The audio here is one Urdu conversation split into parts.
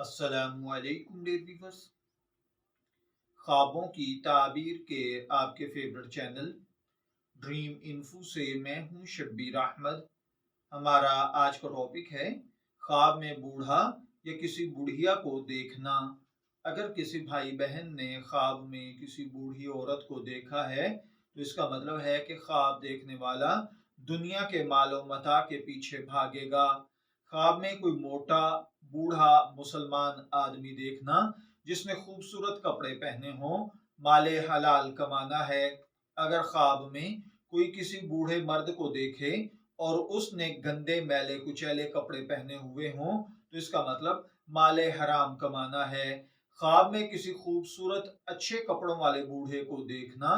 السلام علیکم ڈیئر ویورز، خوابوں کی تعبیر کے آپ کے فیورٹ چینل ڈریم انفو سے میں ہوں شبیر احمد۔ ہمارا آج کا ٹاپک ہے خواب میں بوڑھا یا کسی بوڑھیا کو دیکھنا۔ اگر کسی بھائی بہن نے خواب میں کسی بوڑھی عورت کو دیکھا ہے تو اس کا مطلب ہے کہ خواب دیکھنے والا دنیا کے مال و متاع کے پیچھے بھاگے گا۔ خواب میں کوئی موٹا بوڑھا مسلمان آدمی دیکھنا جس نے خوبصورت کپڑے پہنے ہوں، مال حلال کمانا ہے۔ اگر خواب میں کوئی کسی بوڑھے مرد کو دیکھے اور اس نے گندے میلے کچیلے کپڑے پہنے ہوئے ہوں تو اس کا مطلب مال حرام کمانا ہے۔ خواب میں کسی خوبصورت اچھے کپڑوں والے بوڑھے کو دیکھنا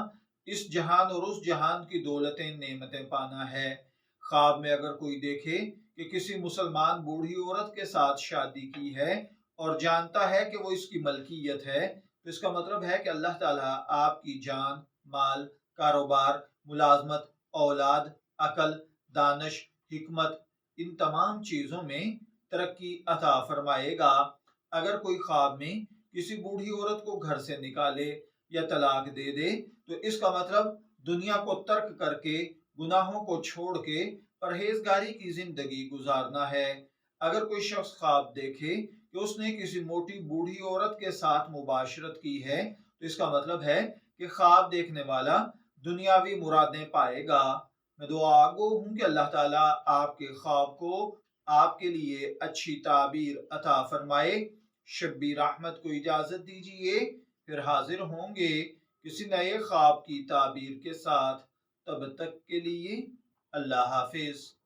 اس جہان اور اس جہان کی دولتیں نعمتیں پانا ہے۔ خواب میں اگر کوئی دیکھے کہ کسی مسلمان بوڑھی عورت کے ساتھ شادی کی ہے اور جانتا ہے کہ وہ اس کی ملکیت ہے تو اس کا مطلب ہے کہ اللہ تعالیٰ آپ کی جان، مال، کاروبار، ملازمت، اولاد، عقل، دانش، حکمت، ان تمام چیزوں میں ترقی عطا فرمائے گا۔ اگر کوئی خواب میں کسی بوڑھی عورت کو گھر سے نکالے یا طلاق دے دے تو اس کا مطلب دنیا کو ترک کر کے، گناہوں کو چھوڑ کے پرہیزگاری کی زندگی گزارنا ہے۔ اگر کوئی شخص خواب دیکھے کہ اس نے کسی موٹی بوڑھی عورت کے ساتھ مباشرت کی ہے تو اس کا مطلب ہے کہ خواب دیکھنے والا دنیاوی مرادیں پائے گا۔ میں دعا گو ہوں کہ اللہ تعالیٰ آپ کے خواب کو آپ کے لیے اچھی تعبیر عطا فرمائے۔ شبیر احمد کو اجازت دیجیے، پھر حاضر ہوں گے کسی نئے خواب کی تعبیر کے ساتھ۔ تب تک کے لیے اللہ حافظ۔